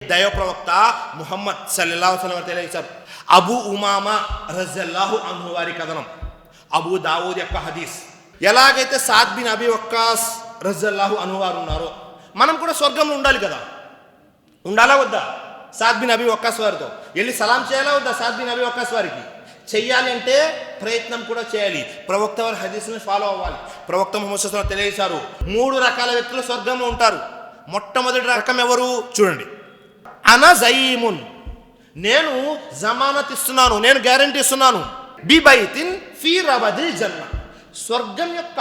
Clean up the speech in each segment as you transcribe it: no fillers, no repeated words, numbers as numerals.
దైవ ప్రవక్త ముహమ్మద్ సల్లల్లాహు అలైహి వసల్లం తెలియజేశారు. అబూ ఉమామా రజల్లాహు అన్హు వారి కథనం, అబూ దావూద్ యొక్క హదీస్. ఎలాగైతే సాద్ బిన్ అబీ వక్కాస్ రజల్లాహు అన్హు వారు ఉన్నారో మనం కూడా స్వర్గంలో ఉండాలి కదా, ఉండాలా వద్దా? సాద్ బిన్ అబీ వక్కాస్ వారితో వెళ్ళి సలాం చేయాలా వద్దా? సాద్ బిన్ అబీ వక్కాస్ వారికి చెయ్యాలి అంటే ప్రయత్నం కూడా చేయాలి. ప్రవక్త వారి హదీస్ని ఫాలో అవ్వాలి. ప్రవక్త ముహమ్మద్ సల్లల్లాహు అలైహి వసల్లం తెలియజేశారు, 3 రకాల వ్యక్తులు స్వర్గంలో ఉంటారు. మొట్టమొదటి రకం ఎవరు చూడండి, అనా జయీమున్, నేను జమానత్ ఇస్తున్నాను, నేను గ్యారంటీ ఇస్తున్నాను, బిబైతిన్ ఫీ రబదిల్ జన్న, స్వర్గం యొక్క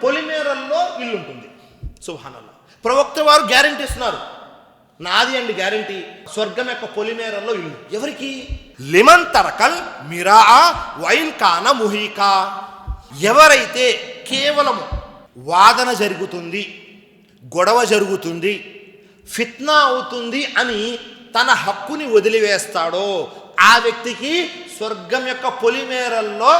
పొలిమేరల్లో ఇల్లు ఉంటుంది. సుబ్హానల్లాహ్, ప్రవక్త వారు గ్యారంటీ ఇస్తున్నారు, నాది అండి గ్యారంటీ, స్వర్గం యొక్క పొలిమేరల్లో ఇల్లు. ఎవరికి? లిమన్ తరకల్ మిరా వైన్ కాన ముహీకా, ఎవరైతే కేవలము వాదన జరుగుతుంది, గొడవ జరుగుతుంది, ఫిత్నా అవుతుంది అని తన హక్కుని వదిలివేస్తాడో ఆ వ్యక్తికి స్వర్గం యొక్క పొలిమేరల్లో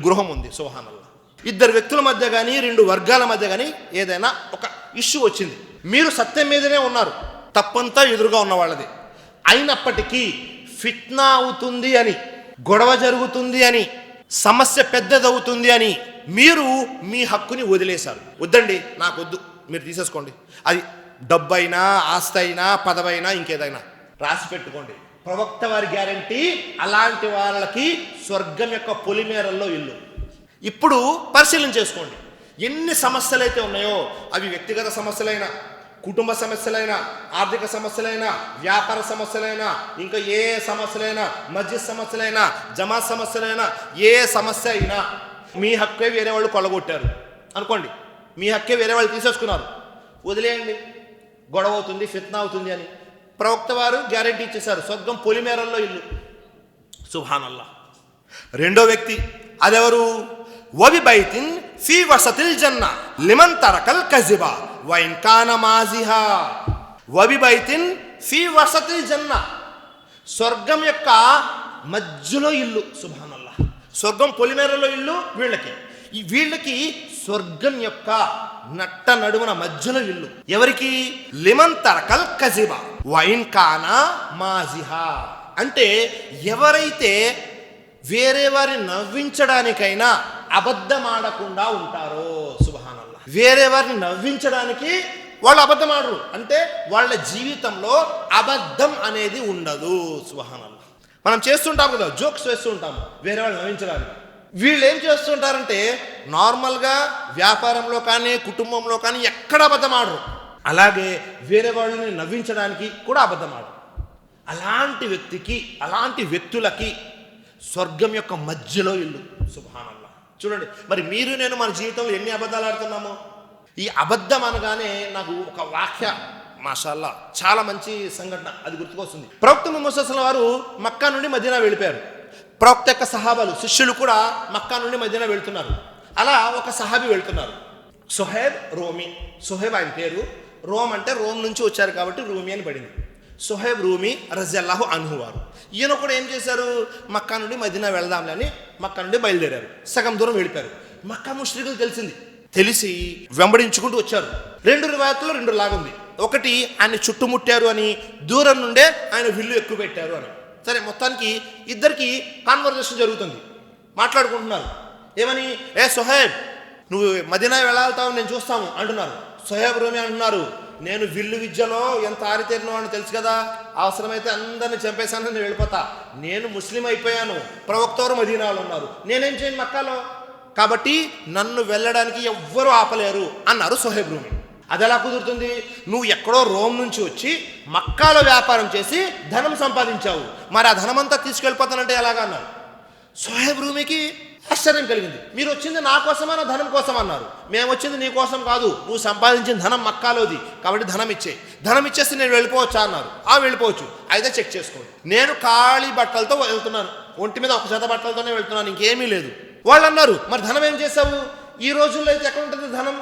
గృహం ఉంది. సుబ్హానల్లాహ్. 2 వ్యక్తుల మధ్య కానీ 2 వర్గాల మధ్య కానీ ఏదైనా ఒక ఇష్యూ వచ్చింది, మీరు సత్యం మీదనే ఉన్నారు, తప్పంతా ఎదురుగా ఉన్న వాళ్ళది, అయినప్పటికీ ఫిత్నా అవుతుంది అని, గొడవ జరుగుతుంది అని, సమస్య పెద్దదవుతుంది అని మీరు మీ హక్కుని వదిలేశారు. వద్దండి, నాకు వద్దు, మీరు తీసేసుకోండి, అది డబ్బు అయినా, ఆస్తి అయినా, పదవైనా, ఇంకేదైనా రాసి పెట్టుకోండి. ప్రవక్త వారి గ్యారంటీ, అలాంటి వాళ్ళకి స్వర్గం యొక్క పొలిమేరల్లో ఇల్లు. ఇప్పుడు పరిశీలన చేసుకోండి, ఎన్ని సమస్యలు అయితే ఉన్నాయో, అవి వ్యక్తిగత సమస్యలైనా, కుటుంబ సమస్యలైనా, ఆర్థిక సమస్యలైనా, వ్యాపార సమస్యలైనా, ఇంకా ఏ సమస్యలైనా, మస్జిద్ సమస్యలైనా, జమాత్ సమస్యలైనా, ఏ సమస్య అయినా మీ హక్కే వేరే వాళ్ళు కొల్లగొట్టారు అనుకోండి, మీ హక్కే వేరే వాళ్ళు తీసేసుకున్నారు, వదిలేయండి, గొడవ అవుతుంది, ఫిత్నా అవుతుంది అని ప్రవక్త వారు గ్యారంటీ ఇచ్చేశారు, స్వర్గం పొలిమేరల్లో ఇల్లు. సుబ్హానల్లాహ్. రెండో వ్యక్తి అదెవరు? వబి బైతిన్ ఫీ వసతిల్ జన్న లిమన్ తరకల్ కజిబా వైన్ కాన మాజిహా, వబి బైతిన్ ఫీ వసతిల్ జన్న, స్వర్గం యొక్క మధ్యలో ఇల్లు. సుబ్హానల్లాహ్. స్వర్గం పొలిమేరలో ఇల్లు వీళ్ళకి స్వర్గం యొక్క నట్ట నడుమున మధ్యలో ఇల్లు. ఎవరికి? లిమన్ తరకల్ కజిబా వైన్ కాన మాజిహా, అంటే ఎవరైతే వేరే వారిని నవ్వించడానికైనా అబద్ధం ఆడకుండా ఉంటారో. సుబ్హానల్లాహ్. వేరే వారిని నవ్వించడానికి వాళ్ళు అబద్ధం ఆడరు, అంటే వాళ్ళ జీవితంలో అబద్ధం అనేది ఉండదు. సుబ్హానల్లాహ్. మనం చేస్తుంటాం కదా, జోక్స్ వేస్తూ ఉంటాము వేరే వాళ్ళు నవ్వించడానికి. వీళ్ళు ఏం చేస్తుంటారంటే నార్మల్గా వ్యాపారంలో కానీ, కుటుంబంలో కానీ ఎక్కడ అబద్ధం ఆడరు, అలాగే వేరే వాళ్ళని నవ్వించడానికి కూడా అబద్ధం ఆడరు. అలాంటి వ్యక్తికి, అలాంటి వ్యక్తులకి స్వర్గం యొక్క మధ్యలో ఇల్లు. సుబ్హానల్లాహ్. చూడండి, మరి మీరు నేను మన జీవితంలో ఎన్ని అబద్ధాలు ఆడుతున్నామో. ఈ అబద్ధం అనగానే నాకు ఒక వాక్య, మాషాల్లా, చాలా మంచి సంఘటన అది గుర్తుకొస్తుంది. ప్రవక్త ముహమ్మద్ సల్లల్లాహు అలైహి వసల్లం వారు మక్కా నుండి మదీనా వెళ్ళిపోయారు. ప్రవక్త యొక్క సహాబాలు, శిష్యులు కూడా మక్కా నుండి మదీనా వెళ్తున్నారు. అలా ఒక సహాబీ వెళ్తున్నారు, సుహైబ్ రూమి. సుహైబ్ ఆయన పేరు, రోమ్ అంటే రోమ్ నుంచి వచ్చారు కాబట్టి రూమి అని పడింది. సుహైబ్ రూమి రజల్లాహు అన్హు వారు. ఈయన కూడా ఏం చేశారు, మక్కా నుండి మదీనా వెళ్దాంలే అని మక్కా నుండి బయలుదేరారు. సగం దూరం వెళ్ళిపోయారు. మక్కా ముష్రికులు తెలిసి వెంబడించుకుంటూ వచ్చారు. 2 రివాయతుల్లో 2 లాగుంది. ఒకటి, ఆయన చుట్టుముట్టారు అని, దూరం నుండే ఆయన విల్లు ఎక్కువ పెట్టారు అని. సరే, మొత్తానికి ఇద్దరికి కాన్వర్జేషన్ జరుగుతుంది, మాట్లాడుకుంటున్నారు. ఏమని? ఏ సుహైబ్, నువ్వు మదీనా వెళ్ళాల్తావు, నేను చూస్తాము అంటున్నారు. సుహైబ్ రూమి అంటున్నారు, నేను విల్లు విద్యలో ఎంత ఆరితేరిన వాడిని తెలుసు కదా, అవసరమైతే అందరిని చంపేశాను, నేను వెళ్ళిపోతా, నేను ముస్లిం అయిపోయాను, ప్రవక్త వారు మదీనాలో ఉన్నారు, నేనేం చేయను మక్కాలో, కాబట్టి నన్ను వెళ్ళడానికి ఎవ్వరూ ఆపలేరు అన్నారు సుహైబ్ రూమి. అది ఎలా కుదురుతుంది? నువ్వు ఎక్కడో రోమ్ నుంచి వచ్చి మక్కాలో వ్యాపారం చేసి ధనం సంపాదించావు, మరి ఆ ధనమంతా తీసుకెళ్ళిపోతానంటే ఎలాగా అన్నారు. సుహైబ్ రూమికి ఆశ్చర్యం కలిగింది. మీరు వచ్చింది నా కోసమా, నా ధనం కోసం అన్నారు. మేము వచ్చింది నీ కోసం కాదు, నువ్వు సంపాదించిన ధనం మక్కాలోది, కాబట్టి ధనం ఇచ్చేసి నేను వెళ్ళిపోవచ్చా అన్నారు. వెళ్ళిపోవచ్చు, అయితే చెక్ చేసుకోండి. నేను ఖాళీ బట్టలతో వెళ్తున్నాను, ఒంటి మీద ఒక జత బట్టలతోనే వెళ్తున్నాను, ఇంకేమీ లేదు. వాళ్ళు అన్నారు, మరి ధనం ఏం చేసావు? ఈ రోజుల్లో అయితే ఎక్కడ ఉంటుంది ధనం?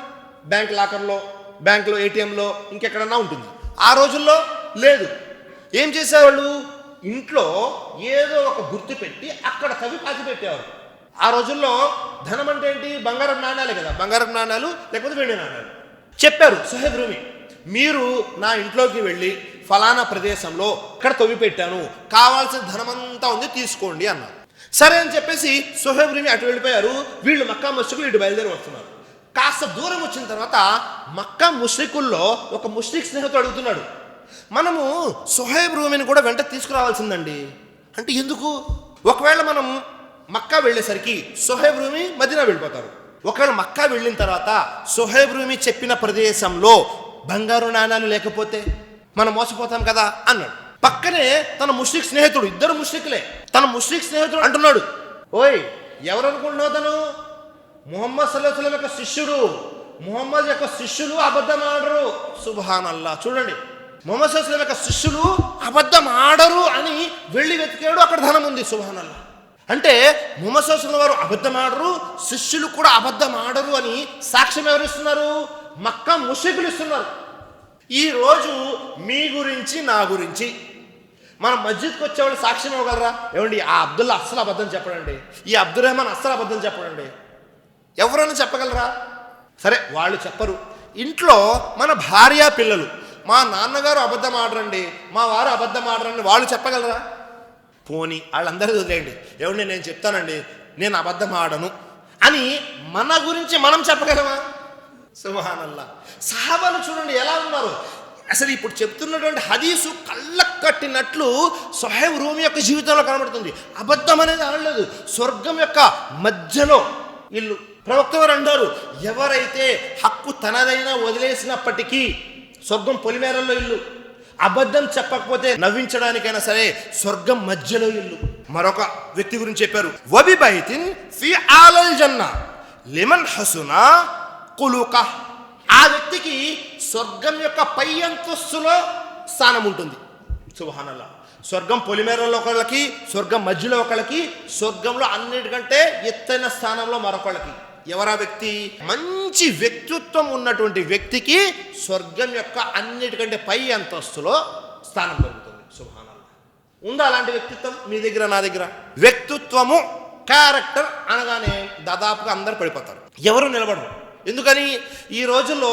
బ్యాంక్ లాకర్లో, బ్యాంకులో, ఏటీఎంలో, ఇంకెక్కడన్నా ఉంటుంది. ఆ రోజుల్లో లేదు. ఏం చేసేవాళ్ళు? ఇంట్లో ఏదో ఒక గుర్తు పెట్టి అక్కడ తవ్వి పాతి పెట్టేవారు. ఆ రోజుల్లో ధనం అంటే ఏంటి? బంగారం నాణ్యాలే కదా, బంగారం నాణ్యాలు లేకపోతే వెండి నాణ్యాలు. చెప్పారు సుహైబ్ రూమి, మీరు నా ఇంట్లోకి వెళ్ళి ఫలానా ప్రదేశంలో ఇక్కడ తవ్వి పెట్టాను, కావాల్సిన ధనమంతా ఉంది తీసుకోండి అన్నారు. సరే అని చెప్పేసి సుహైబ్ రూమి అటు వెళ్ళిపోయారు. వీళ్ళు మక్కా ముష్రికులు ఇటు బయలుదేరి వస్తున్నారు. కాస్త దూరం వచ్చిన తర్వాత మక్కా ముష్రికుల్లో ఒక ముష్రిక్ స్నేహితుడు అడుగుతున్నాడు, మనము సుహైబ్ రూమిని కూడా వెంట తీసుకురావాల్సిందండి అంటే ఎందుకు? ఒకవేళ మనం మక్కా వెళ్ళేసరికి సుహైబ్ రూమి మదీనా వెళ్ళిపోతారు. ఒకవేళ మక్కా వెళ్ళిన తర్వాత సుహైబ్ రూమి చెప్పిన ప్రదేశంలో బంగారు నాణాలు లేకపోతే మనం మోసపోతాం కదా అన్నాడు. పక్కనే తన ముష్రిక్ స్నేహితుడు, ఇద్దరు ముష్రికులే, తన ముష్రిక్ స్నేహితుడు అంటున్నాడు, ఓయ్ ఎవరు అనుకుంటున్నావు? తను ముహమ్మద్ సల్లల్లాహు అలైహి వసల్లం యొక్క శిష్యుడు. ముహమ్మద్ యొక్క శిష్యులు అబద్ధం ఆడరు. సుబ్హానల్లాహ్. చూడండి, ముహమ్మద్ సల్లల్లాహు అలైహి వసల్లం యొక్క శిష్యులు అబద్ధం ఆడరు అని వెళ్ళి వెతికాడు, అక్కడ ధనం ఉంది. సుబ్హానల్లాహ్. అంటే ముహమ్మద్ సల్లల్లాహు అలైహి వసల్లం వారు అబద్ధం ఆడరు, శిష్యులు కూడా అబద్ధం ఆడరు అని సాక్ష్యం ఎవరు ఇస్తున్నారు? మక్కా ముష్రికులు ఇస్తున్నారు. ఈరోజు మీ గురించి నా గురించి మన మస్జిద్కి వచ్చేవాళ్ళు సాక్ష్యం ఇవ్వగలరా? ఏమండి ఆ అబ్దుల్లా అస్సలు అబద్ధం చెప్పడండి, ఈ అబ్దుల్ రెహమాన్ అస్సలు అబద్ధం చెప్పడండి, ఎవరైనా చెప్పగలరా? సరే వాళ్ళు చెప్పరు. ఇంట్లో మన భార్య పిల్లలు, మా నాన్నగారు అబద్ధం ఆడరండి, మా వారు అబద్ధం ఆడరండి, వాళ్ళు చెప్పగలరా? పోనీ వాళ్ళందరూ వదిలేయండి, ఏమండి నేను చెప్తానండి నేను అబద్ధం ఆడను అని మన గురించి మనం చెప్పగలమా? సుబ్హానల్లాహ్. సహాబాలు చూడండి ఎలా ఉన్నారు. అసలు ఇప్పుడు చెప్తున్నటువంటి హదీసు కళ్ళకు కట్టినట్లు సుహైబ్ రూమి యొక్క జీవితంలో కనబడుతుంది. అబద్ధం అనేది ఆడలేదు. స్వర్గం యొక్క మధ్యలో ఇల్లు. ప్రవక్త వారు అంటారు, ఎవరైతే హక్కు తనదైనా వదిలేసినప్పటికీ స్వర్గం పొలిమేరల్లో ఇల్లు, అబద్ధం చెప్పకపోతే నవ్వించడానికైనా సరే స్వర్గం మధ్యలో ఇల్లు. మరొక వ్యక్తి గురించి చెప్పారు, వబి బైతిన్ ఫీ ఆలల్ జన్నా లిమన్ హసునా కులుకా. ఆ వ్యక్తికి స్వర్గం యొక్క పై అంతస్తులో స్థానం ఉంటుంది. సుబ్హానల్లాహ్. స్వర్గం పొలిమేరల్లో ఒకళ్ళకి, స్వర్గం మధ్యలో ఒకళ్ళకి, స్వర్గంలో అన్నిటికంటే ఎత్తైన స్థానంలో మరొకళ్ళకి. ఎవరా వ్యక్తి? మంచి వ్యక్తిత్వం ఉన్నటువంటి వ్యక్తికి స్వర్గం యొక్క అన్నిటికంటే పై అంతస్తులో స్థానం దొరుకుతుంది. సుబ్హానల్లాహ్. ఉందా అలాంటి వ్యక్తిత్వం మీ దగ్గర, నా దగ్గర? వ్యక్తిత్వము, క్యారెక్టర్ అనగానే దాదాపుగా అందరు పడిపోతారు, ఎవరు నిలబడరు. ఎందుకని? ఈ రోజుల్లో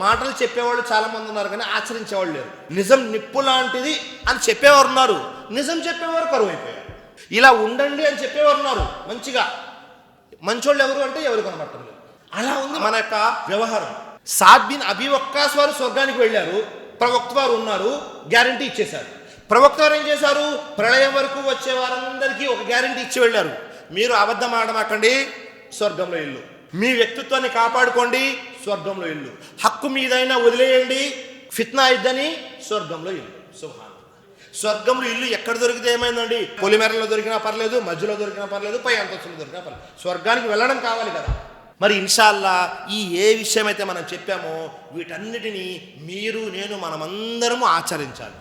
మాటలు చెప్పేవాళ్ళు చాలా మంది ఉన్నారు కానీ ఆచరించేవాళ్ళు లేరు. నిజం నిప్పు లాంటిది అని చెప్పేవారు ఉన్నారు, నిజం చెప్పేవారు కరువు అయిపోయారు. ఇలా ఉండండి అని చెప్పేవారు ఉన్నారు, మంచిగా మంచోళ్ళు ఎవరు అంటే ఎవరు కనబడటం లేదు. అలా ఉంది మన యొక్క వ్యవహారం. సాద్ బిన్ అబీ వక్కాస్ వారు స్వర్గానికి వెళ్ళారు, ప్రవక్త వారు ఉన్నారు, గ్యారంటీ ఇచ్చేశారు. ప్రవక్త వారు ఏం చేశారు? ప్రళయం వరకు వచ్చే వారందరికీ ఒక గ్యారంటీ ఇచ్చి వెళ్ళారు, మీరు అబద్ధం ఆడమాకండి, స్వర్గంలో ఇల్లు. మీ వ్యక్తిత్వాన్ని కాపాడుకోండి, స్వర్గంలో ఇల్లు. హక్కు మీదైనా వదిలేయండి, ఫిత్నా ఇద్దని, స్వర్గంలో ఇల్లు. సుబ్హానల్లాహ్. స్వర్గంలో ఇల్లు ఎక్కడ దొరికితే ఏమైందండి? పొలిమేరలో దొరికినా పర్లేదు, మధ్యలో దొరికినా పర్లేదు, పై అంతస్తులో దొరికినా పర్లేదు, స్వర్గానికి వెళ్ళడం కావాలి కదా. మరి ఇన్షాల్లా ఈ ఏ విషయం అయితే మనం చెప్పామో వీటన్నిటినీ మీరు నేను మనమందరము ఆచరించాలి.